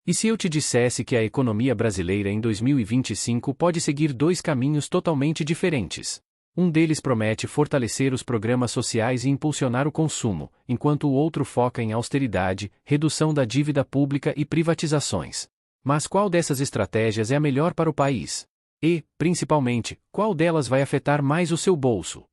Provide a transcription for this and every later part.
E se eu te dissesse que a economia brasileira em 2025 pode seguir dois caminhos totalmente diferentes? Um deles promete fortalecer os programas sociais e impulsionar o consumo, enquanto o outro foca em austeridade, redução da dívida pública e privatizações. Mas qual dessas estratégias é a melhor para o país? E, principalmente, qual delas vai afetar mais o seu bolso?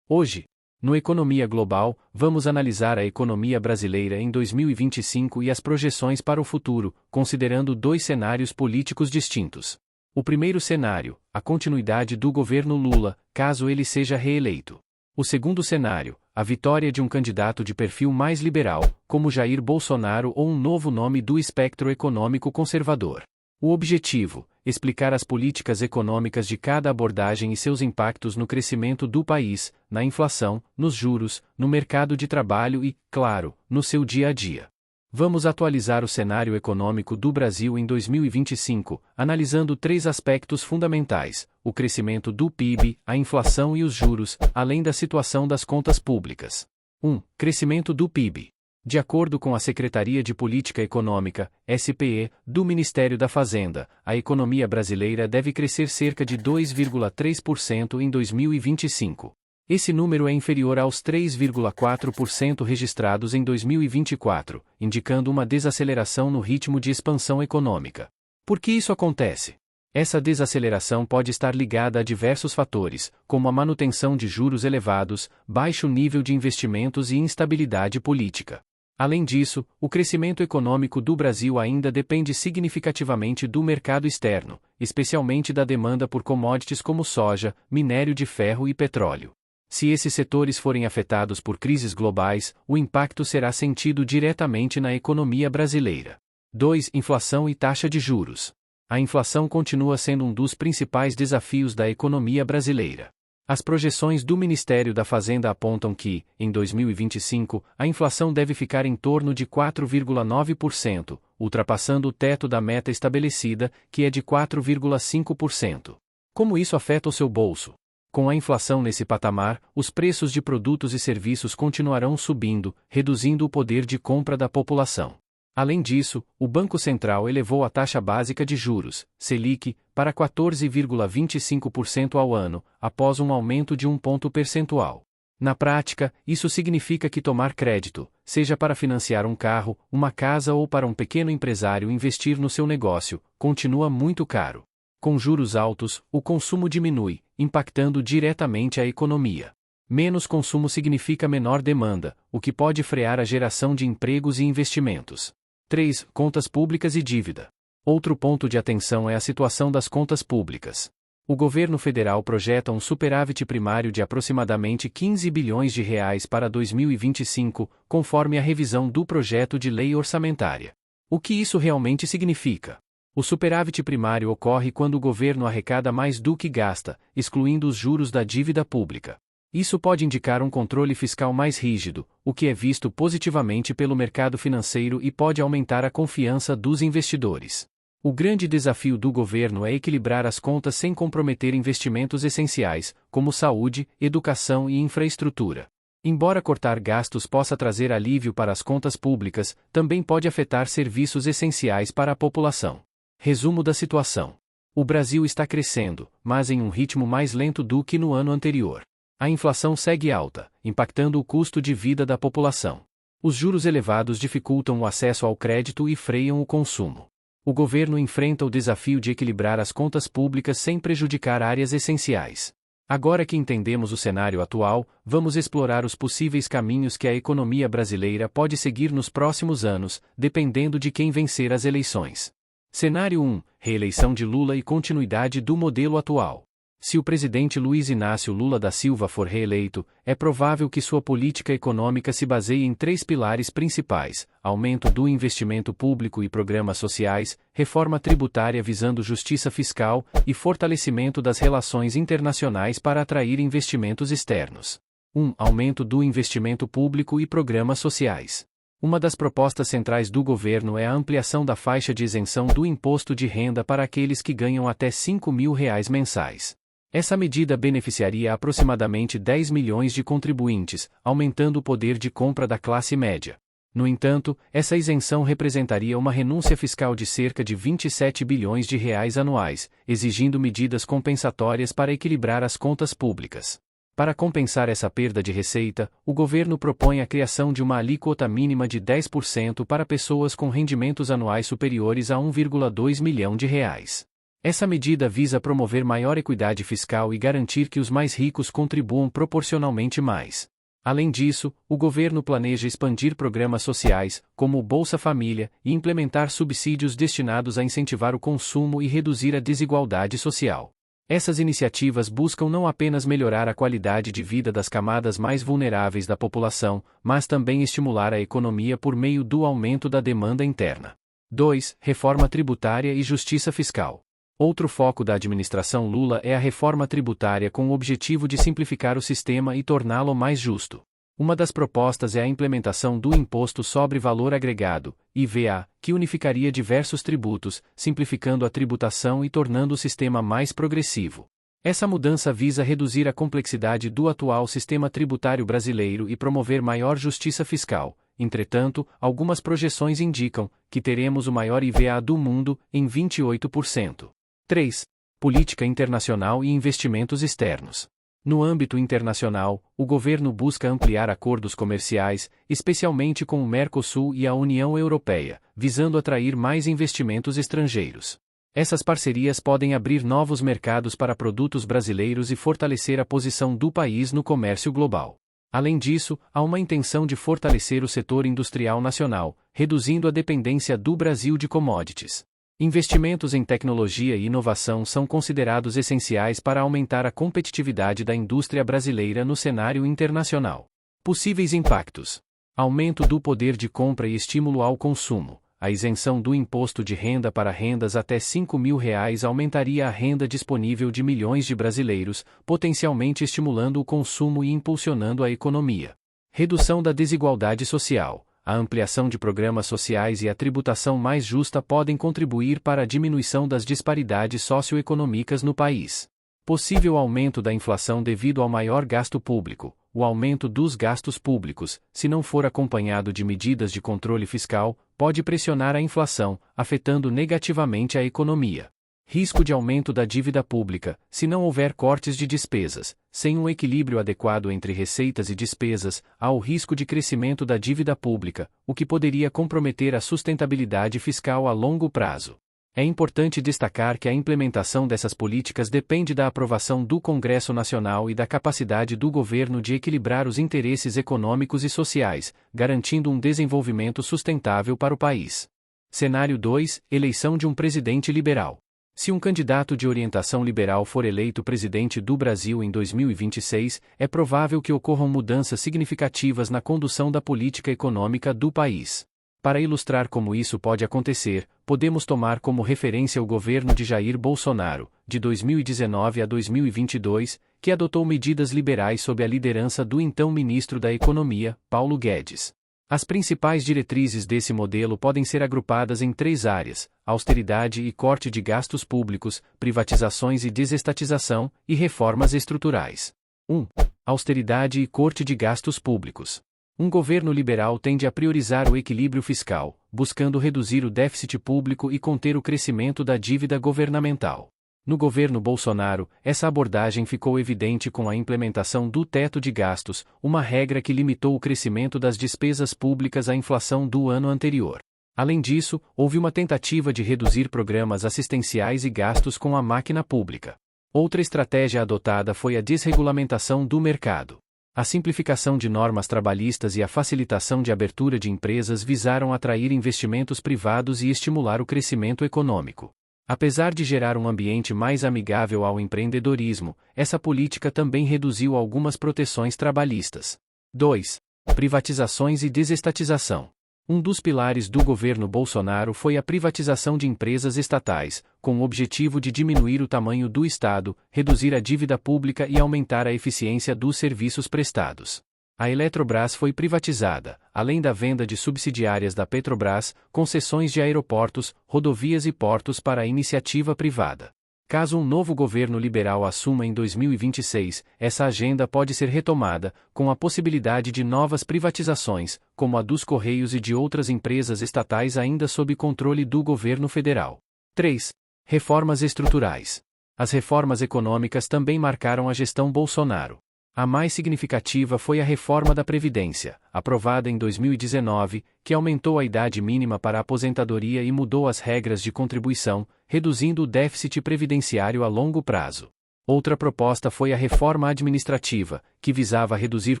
Hoje, no Economia Global, vamos analisar a economia brasileira em 2025 e as projeções para o futuro, considerando dois cenários políticos distintos. O primeiro cenário, a continuidade do governo Lula, caso ele seja reeleito. O segundo cenário, a vitória de um candidato de perfil mais liberal, como Jair Bolsonaro ou um novo nome do espectro econômico conservador. O objetivo, explicar as políticas econômicas de cada abordagem e seus impactos no crescimento do país, na inflação, nos juros, no mercado de trabalho e, claro, no seu dia a dia. Vamos atualizar o cenário econômico do Brasil em 2025, analisando três aspectos fundamentais: o crescimento do PIB, a inflação e os juros, além da situação das contas públicas. 1. Crescimento do PIB. De acordo com a Secretaria de Política Econômica, SPE, do Ministério da Fazenda, a economia brasileira deve crescer cerca de 2,3% em 2025. Esse número é inferior aos 3,4% registrados em 2024, indicando uma desaceleração no ritmo de expansão econômica. Por que isso acontece? Essa desaceleração pode estar ligada a diversos fatores, como a manutenção de juros elevados, baixo nível de investimentos e instabilidade política. Além disso, o crescimento econômico do Brasil ainda depende significativamente do mercado externo, especialmente da demanda por commodities como soja, minério de ferro e petróleo. Se esses setores forem afetados por crises globais, o impacto será sentido diretamente na economia brasileira. 2. Inflação e taxa de juros. A inflação continua sendo um dos principais desafios da economia brasileira. As projeções do Ministério da Fazenda apontam que, em 2025, a inflação deve ficar em torno de 4,9%, ultrapassando o teto da meta estabelecida, que é de 4,5%. Como isso afeta o seu bolso? Com a inflação nesse patamar, os preços de produtos e serviços continuarão subindo, reduzindo o poder de compra da população. Além disso, o Banco Central elevou a taxa básica de juros, Selic, para 14,25% ao ano, após um aumento de 1 ponto percentual. Na prática, isso significa que tomar crédito, seja para financiar um carro, uma casa ou para um pequeno empresário investir no seu negócio, continua muito caro. Com juros altos, o consumo diminui, impactando diretamente a economia. Menos consumo significa menor demanda, o que pode frear a geração de empregos e investimentos. 3. Contas públicas e dívida. Outro ponto de atenção é a situação das contas públicas. O governo federal projeta um superávit primário de aproximadamente 15 bilhões de reais para 2025, conforme a revisão do projeto de lei orçamentária. O que isso realmente significa? O superávit primário ocorre quando o governo arrecada mais do que gasta, excluindo os juros da dívida pública. Isso pode indicar um controle fiscal mais rígido, o que é visto positivamente pelo mercado financeiro e pode aumentar a confiança dos investidores. O grande desafio do governo é equilibrar as contas sem comprometer investimentos essenciais, como saúde, educação e infraestrutura. Embora cortar gastos possa trazer alívio para as contas públicas, também pode afetar serviços essenciais para a população. Resumo da situação. O Brasil está crescendo, mas em um ritmo mais lento do que no ano anterior. A inflação segue alta, impactando o custo de vida da população. Os juros elevados dificultam o acesso ao crédito e freiam o consumo. O governo enfrenta o desafio de equilibrar as contas públicas sem prejudicar áreas essenciais. Agora que entendemos o cenário atual, vamos explorar os possíveis caminhos que a economia brasileira pode seguir nos próximos anos, dependendo de quem vencer as eleições. Cenário 1. Reeleição de Lula e continuidade do modelo atual. Se o presidente Luiz Inácio Lula da Silva for reeleito, é provável que sua política econômica se baseie em três pilares principais: aumento do investimento público e programas sociais, reforma tributária visando justiça fiscal e fortalecimento das relações internacionais para atrair investimentos externos. 1. Aumento do investimento público e programas sociais. Uma das propostas centrais do governo é a ampliação da faixa de isenção do imposto de renda para aqueles que ganham até R$ 5.000 mensais. Essa medida beneficiaria aproximadamente 10 milhões de contribuintes, aumentando o poder de compra da classe média. No entanto, essa isenção representaria uma renúncia fiscal de cerca de 27 bilhões de reais anuais, exigindo medidas compensatórias para equilibrar as contas públicas. Para compensar essa perda de receita, o governo propõe a criação de uma alíquota mínima de 10% para pessoas com rendimentos anuais superiores a 1,2 milhão de reais. Essa medida visa promover maior equidade fiscal e garantir que os mais ricos contribuam proporcionalmente mais. Além disso, o governo planeja expandir programas sociais, como o Bolsa Família, e implementar subsídios destinados a incentivar o consumo e reduzir a desigualdade social. Essas iniciativas buscam não apenas melhorar a qualidade de vida das camadas mais vulneráveis da população, mas também estimular a economia por meio do aumento da demanda interna. 2. Reforma tributária e justiça fiscal. Outro foco da administração Lula é a reforma tributária com o objetivo de simplificar o sistema e torná-lo mais justo. Uma das propostas é a implementação do Imposto sobre Valor Agregado, IVA, que unificaria diversos tributos, simplificando a tributação e tornando o sistema mais progressivo. Essa mudança visa reduzir a complexidade do atual sistema tributário brasileiro e promover maior justiça fiscal. Entretanto, algumas projeções indicam que teremos o maior IVA do mundo, em 28%. 3. Política internacional e investimentos externos. No âmbito internacional, o governo busca ampliar acordos comerciais, especialmente com o Mercosul e a União Europeia, visando atrair mais investimentos estrangeiros. Essas parcerias podem abrir novos mercados para produtos brasileiros e fortalecer a posição do país no comércio global. Além disso, há uma intenção de fortalecer o setor industrial nacional, reduzindo a dependência do Brasil de commodities. Investimentos em tecnologia e inovação são considerados essenciais para aumentar a competitividade da indústria brasileira no cenário internacional. Possíveis impactos: aumento do poder de compra e estímulo ao consumo. A isenção do imposto de renda para rendas até R$ 5.000 aumentaria a renda disponível de milhões de brasileiros, potencialmente estimulando o consumo e impulsionando a economia. Redução da desigualdade social. A ampliação de programas sociais e a tributação mais justa podem contribuir para a diminuição das disparidades socioeconômicas no país. Possível aumento da inflação devido ao maior gasto público. O aumento dos gastos públicos, se não for acompanhado de medidas de controle fiscal, pode pressionar a inflação, afetando negativamente a economia. Risco de aumento da dívida pública, se não houver cortes de despesas. Sem um equilíbrio adequado entre receitas e despesas, há o risco de crescimento da dívida pública, o que poderia comprometer a sustentabilidade fiscal a longo prazo. É importante destacar que a implementação dessas políticas depende da aprovação do Congresso Nacional e da capacidade do governo de equilibrar os interesses econômicos e sociais, garantindo um desenvolvimento sustentável para o país. Cenário 2: Eleição de um presidente liberal. Se um candidato de orientação liberal for eleito presidente do Brasil em 2026, é provável que ocorram mudanças significativas na condução da política econômica do país. Para ilustrar como isso pode acontecer, podemos tomar como referência o governo de Jair Bolsonaro, de 2019 a 2022, que adotou medidas liberais sob a liderança do então ministro da Economia, Paulo Guedes. As principais diretrizes desse modelo podem ser agrupadas em 3 áreas: austeridade e corte de gastos públicos, privatizações e desestatização, e reformas estruturais. 1. Austeridade e corte de gastos públicos. Um governo liberal tende a priorizar o equilíbrio fiscal, buscando reduzir o déficit público e conter o crescimento da dívida governamental. No governo Bolsonaro, essa abordagem ficou evidente com a implementação do teto de gastos, uma regra que limitou o crescimento das despesas públicas à inflação do ano anterior. Além disso, houve uma tentativa de reduzir programas assistenciais e gastos com a máquina pública. Outra estratégia adotada foi a desregulamentação do mercado. A simplificação de normas trabalhistas e a facilitação de abertura de empresas visaram atrair investimentos privados e estimular o crescimento econômico. Apesar de gerar um ambiente mais amigável ao empreendedorismo, essa política também reduziu algumas proteções trabalhistas. 2. Privatizações e desestatização. Um dos pilares do governo Bolsonaro foi a privatização de empresas estatais, com o objetivo de diminuir o tamanho do Estado, reduzir a dívida pública e aumentar a eficiência dos serviços prestados. A Eletrobras foi privatizada, além da venda de subsidiárias da Petrobras, concessões de aeroportos, rodovias e portos para a iniciativa privada. Caso um novo governo liberal assuma em 2026, essa agenda pode ser retomada, com a possibilidade de novas privatizações, como a dos Correios e de outras empresas estatais ainda sob controle do governo federal. 3. Reformas estruturais. As reformas econômicas também marcaram a gestão Bolsonaro. A mais significativa foi a reforma da Previdência, aprovada em 2019, que aumentou a idade mínima para a aposentadoria e mudou as regras de contribuição, reduzindo o déficit previdenciário a longo prazo. Outra proposta foi a reforma administrativa, que visava reduzir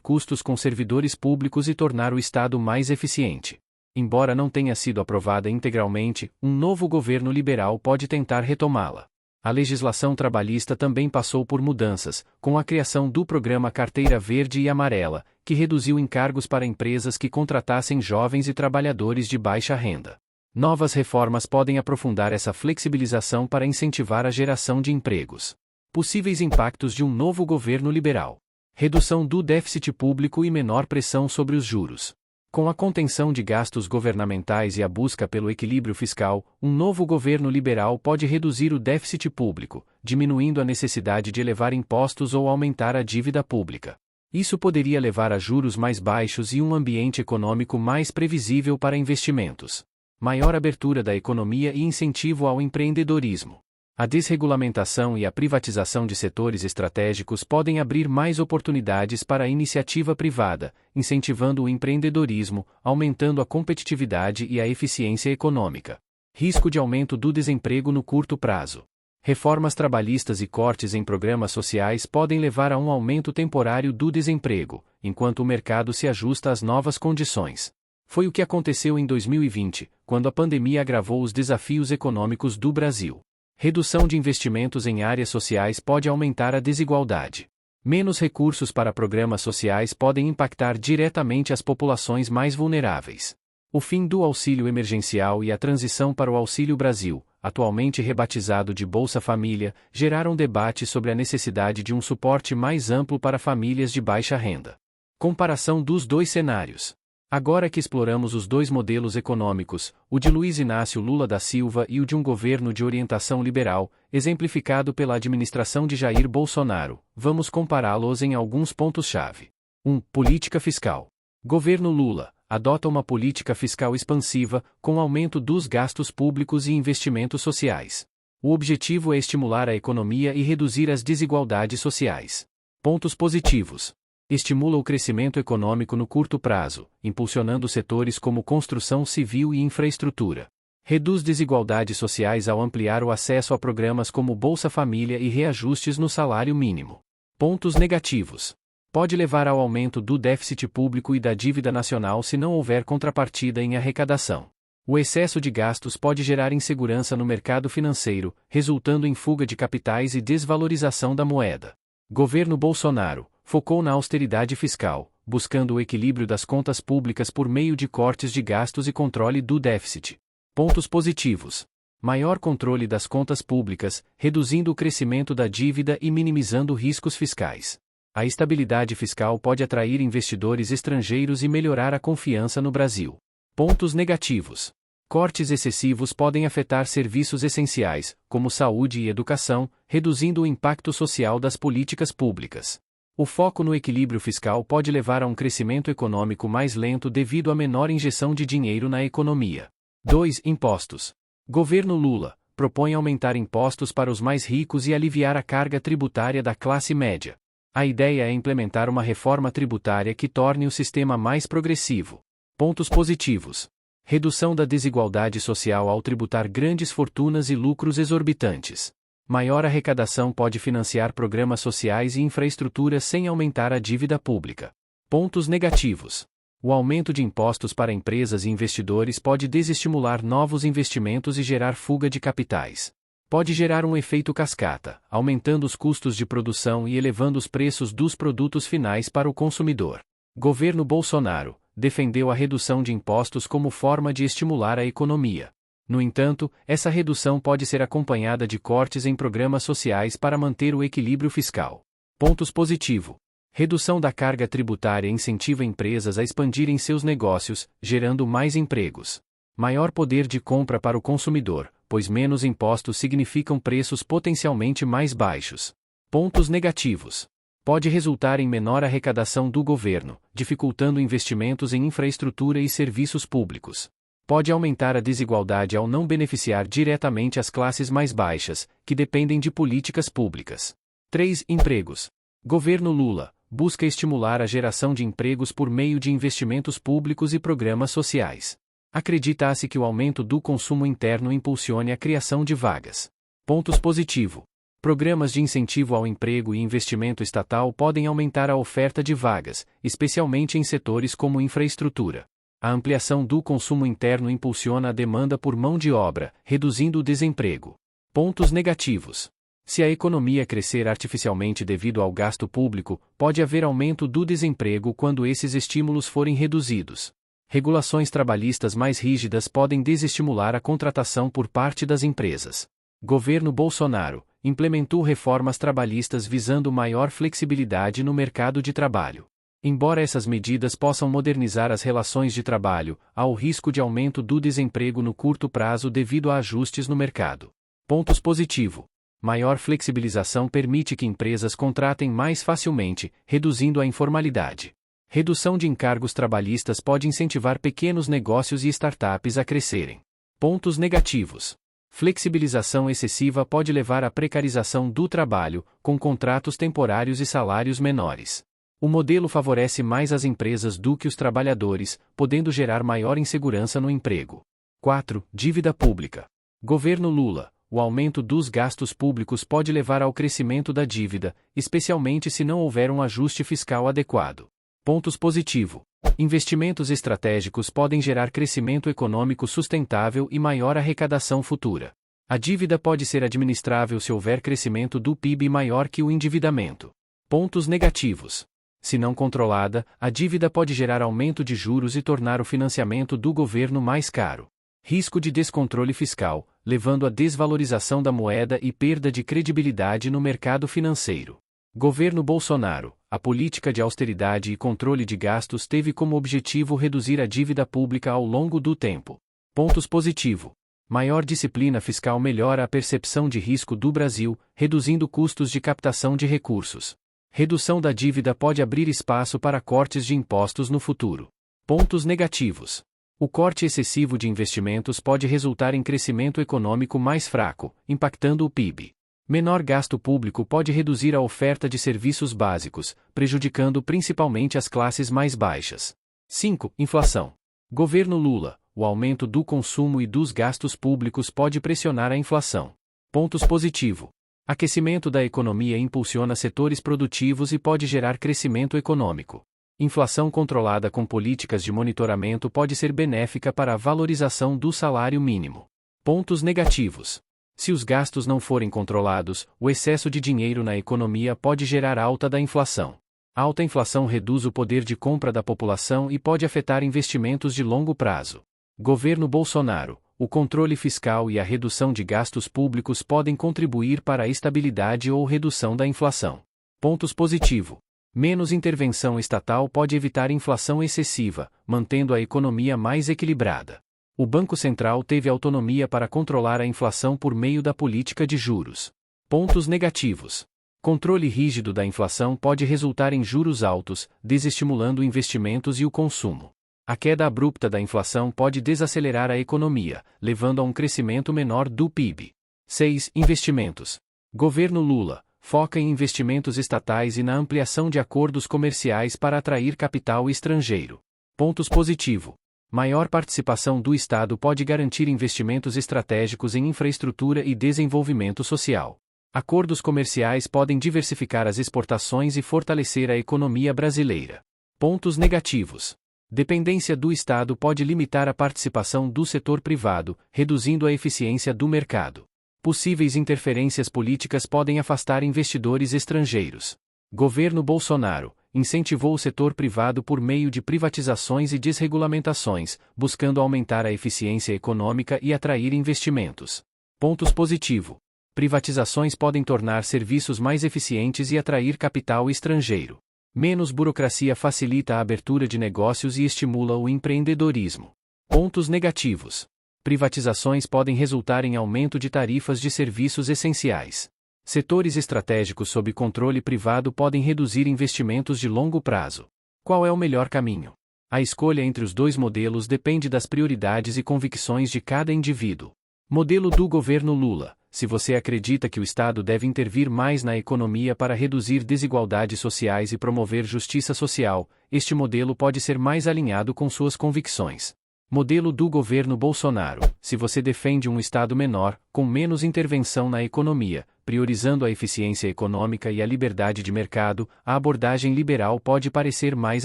custos com servidores públicos e tornar o Estado mais eficiente. Embora não tenha sido aprovada integralmente, um novo governo liberal pode tentar retomá-la. A legislação trabalhista também passou por mudanças, com a criação do programa Carteira Verde e Amarela, que reduziu encargos para empresas que contratassem jovens e trabalhadores de baixa renda. Novas reformas podem aprofundar essa flexibilização para incentivar a geração de empregos. Possíveis impactos de um novo governo liberal: redução do déficit público e menor pressão sobre os juros. Com a contenção de gastos governamentais e a busca pelo equilíbrio fiscal, um novo governo liberal pode reduzir o déficit público, diminuindo a necessidade de elevar impostos ou aumentar a dívida pública. Isso poderia levar a juros mais baixos e um ambiente econômico mais previsível para investimentos. Maior abertura da economia e incentivo ao empreendedorismo. A desregulamentação e a privatização de setores estratégicos podem abrir mais oportunidades para a iniciativa privada, incentivando o empreendedorismo, aumentando a competitividade e a eficiência econômica. Risco de aumento do desemprego no curto prazo. Reformas trabalhistas e cortes em programas sociais podem levar a um aumento temporário do desemprego, enquanto o mercado se ajusta às novas condições. Foi o que aconteceu em 2020, quando a pandemia agravou os desafios econômicos do Brasil. Redução de investimentos em áreas sociais pode aumentar a desigualdade. Menos recursos para programas sociais podem impactar diretamente as populações mais vulneráveis. O fim do auxílio emergencial e a transição para o Auxílio Brasil, atualmente rebatizado de Bolsa Família, geraram debate sobre a necessidade de um suporte mais amplo para famílias de baixa renda. Comparação dos dois cenários. Agora que exploramos os dois modelos econômicos, o de Luiz Inácio Lula da Silva e o de um governo de orientação liberal, exemplificado pela administração de Jair Bolsonaro, vamos compará-los em alguns pontos-chave. 1. Política fiscal. Governo Lula adota uma política fiscal expansiva, com aumento dos gastos públicos e investimentos sociais. O objetivo é estimular a economia e reduzir as desigualdades sociais. Pontos positivos. Estimula o crescimento econômico no curto prazo, impulsionando setores como construção civil e infraestrutura. Reduz desigualdades sociais ao ampliar o acesso a programas como Bolsa Família e reajustes no salário mínimo. Pontos negativos. Pode levar ao aumento do déficit público e da dívida nacional se não houver contrapartida em arrecadação. O excesso de gastos pode gerar insegurança no mercado financeiro, resultando em fuga de capitais e desvalorização da moeda. Governo Bolsonaro focou na austeridade fiscal, buscando o equilíbrio das contas públicas por meio de cortes de gastos e controle do déficit. Pontos positivos. Maior controle das contas públicas, reduzindo o crescimento da dívida e minimizando riscos fiscais. A estabilidade fiscal pode atrair investidores estrangeiros e melhorar a confiança no Brasil. Pontos negativos. Cortes excessivos podem afetar serviços essenciais, como saúde e educação, reduzindo o impacto social das políticas públicas. O foco no equilíbrio fiscal pode levar a um crescimento econômico mais lento devido à menor injeção de dinheiro na economia. 2. Impostos. Governo Lula propõe aumentar impostos para os mais ricos e aliviar a carga tributária da classe média. A ideia é implementar uma reforma tributária que torne o sistema mais progressivo. Pontos positivos. Redução da desigualdade social ao tributar grandes fortunas e lucros exorbitantes. Maior arrecadação pode financiar programas sociais e infraestrutura sem aumentar a dívida pública. Pontos negativos. O aumento de impostos para empresas e investidores pode desestimular novos investimentos e gerar fuga de capitais. Pode gerar um efeito cascata, aumentando os custos de produção e elevando os preços dos produtos finais para o consumidor. Governo Bolsonaro defendeu a redução de impostos como forma de estimular a economia. No entanto, essa redução pode ser acompanhada de cortes em programas sociais para manter o equilíbrio fiscal. Pontos positivos. Redução da carga tributária incentiva empresas a expandirem seus negócios, gerando mais empregos. Maior poder de compra para o consumidor, pois menos impostos significam preços potencialmente mais baixos. Pontos negativos. Pode resultar em menor arrecadação do governo, dificultando investimentos em infraestrutura e serviços públicos. Pode aumentar a desigualdade ao não beneficiar diretamente as classes mais baixas, que dependem de políticas públicas. 3. Empregos. Governo Lula busca estimular a geração de empregos por meio de investimentos públicos e programas sociais. Acredita-se que o aumento do consumo interno impulsione a criação de vagas. Pontos positivos. Programas de incentivo ao emprego e investimento estatal podem aumentar a oferta de vagas, especialmente em setores como infraestrutura. A ampliação do consumo interno impulsiona a demanda por mão de obra, reduzindo o desemprego. Pontos negativos. Se a economia crescer artificialmente devido ao gasto público, pode haver aumento do desemprego quando esses estímulos forem reduzidos. Regulações trabalhistas mais rígidas podem desestimular a contratação por parte das empresas. Governo Bolsonaro implementou reformas trabalhistas visando maior flexibilidade no mercado de trabalho. Embora essas medidas possam modernizar as relações de trabalho, há o risco de aumento do desemprego no curto prazo devido a ajustes no mercado. Pontos positivos. Maior flexibilização permite que empresas contratem mais facilmente, reduzindo a informalidade. Redução de encargos trabalhistas pode incentivar pequenos negócios e startups a crescerem. Pontos negativos. Flexibilização excessiva pode levar à precarização do trabalho, com contratos temporários e salários menores. O modelo favorece mais as empresas do que os trabalhadores, podendo gerar maior insegurança no emprego. 4. Dívida pública. Governo Lula. O aumento dos gastos públicos pode levar ao crescimento da dívida, especialmente se não houver um ajuste fiscal adequado. Pontos positivos. Investimentos estratégicos podem gerar crescimento econômico sustentável e maior arrecadação futura. A dívida pode ser administrável se houver crescimento do PIB maior que o endividamento. Pontos negativos. Se não controlada, a dívida pode gerar aumento de juros e tornar o financiamento do governo mais caro. Risco de descontrole fiscal, levando à desvalorização da moeda e perda de credibilidade no mercado financeiro. Governo Bolsonaro. A política de austeridade e controle de gastos teve como objetivo reduzir a dívida pública ao longo do tempo. Pontos positivos. Maior disciplina fiscal melhora a percepção de risco do Brasil, reduzindo custos de captação de recursos. Redução da dívida pode abrir espaço para cortes de impostos no futuro. Pontos negativos. O corte excessivo de investimentos pode resultar em crescimento econômico mais fraco, impactando o PIB. Menor gasto público pode reduzir a oferta de serviços básicos, prejudicando principalmente as classes mais baixas. 5. Inflação. Governo Lula. O aumento do consumo e dos gastos públicos pode pressionar a inflação. Pontos positivos. Aquecimento da economia impulsiona setores produtivos e pode gerar crescimento econômico. Inflação controlada com políticas de monitoramento pode ser benéfica para a valorização do salário mínimo. Pontos negativos. Se os gastos não forem controlados, o excesso de dinheiro na economia pode gerar alta da inflação. Alta inflação reduz o poder de compra da população e pode afetar investimentos de longo prazo. Governo Bolsonaro. O controle fiscal e a redução de gastos públicos podem contribuir para a estabilidade ou redução da inflação. Pontos positivos. Menos intervenção estatal pode evitar inflação excessiva, mantendo a economia mais equilibrada. O Banco Central teve autonomia para controlar a inflação por meio da política de juros. Pontos negativos. Controle rígido da inflação pode resultar em juros altos, desestimulando investimentos e o consumo. A queda abrupta da inflação pode desacelerar a economia, levando a um crescimento menor do PIB. 6. Investimentos. Governo Lula foca em investimentos estatais e na ampliação de acordos comerciais para atrair capital estrangeiro. Pontos positivos. Maior participação do Estado pode garantir investimentos estratégicos em infraestrutura e desenvolvimento social. Acordos comerciais podem diversificar as exportações e fortalecer a economia brasileira. Pontos negativos. Dependência do Estado pode limitar a participação do setor privado, reduzindo a eficiência do mercado. Possíveis interferências políticas podem afastar investidores estrangeiros. Governo Bolsonaro incentivou o setor privado por meio de privatizações e desregulamentações, buscando aumentar a eficiência econômica e atrair investimentos. Pontos positivos. Privatizações podem tornar serviços mais eficientes e atrair capital estrangeiro. Menos burocracia facilita a abertura de negócios e estimula o empreendedorismo. Pontos negativos. Privatizações podem resultar em aumento de tarifas de serviços essenciais. Setores estratégicos sob controle privado podem reduzir investimentos de longo prazo. Qual é o melhor caminho? A escolha entre os dois modelos depende das prioridades e convicções de cada indivíduo. Modelo do governo Lula. Se você acredita que o Estado deve intervir mais na economia para reduzir desigualdades sociais e promover justiça social, este modelo pode ser mais alinhado com suas convicções. Modelo do governo Bolsonaro. Se você defende um Estado menor, com menos intervenção na economia, priorizando a eficiência econômica e a liberdade de mercado, a abordagem liberal pode parecer mais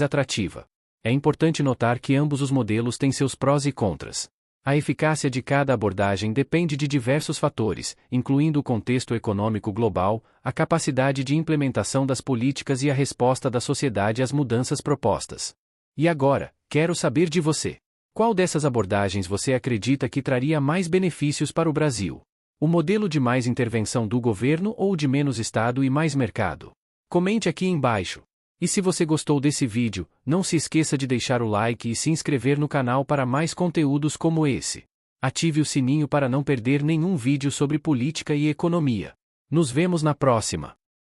atrativa. É importante notar que ambos os modelos têm seus prós e contras. A eficácia de cada abordagem depende de diversos fatores, incluindo o contexto econômico global, a capacidade de implementação das políticas e a resposta da sociedade às mudanças propostas. E agora, quero saber de você. Qual dessas abordagens você acredita que traria mais benefícios para o Brasil? O modelo de mais intervenção do governo ou de menos Estado e mais mercado? Comente aqui embaixo. E se você gostou desse vídeo, não se esqueça de deixar o like e se inscrever no canal para mais conteúdos como esse. Ative o sininho para não perder nenhum vídeo sobre política e economia. Nos vemos na próxima.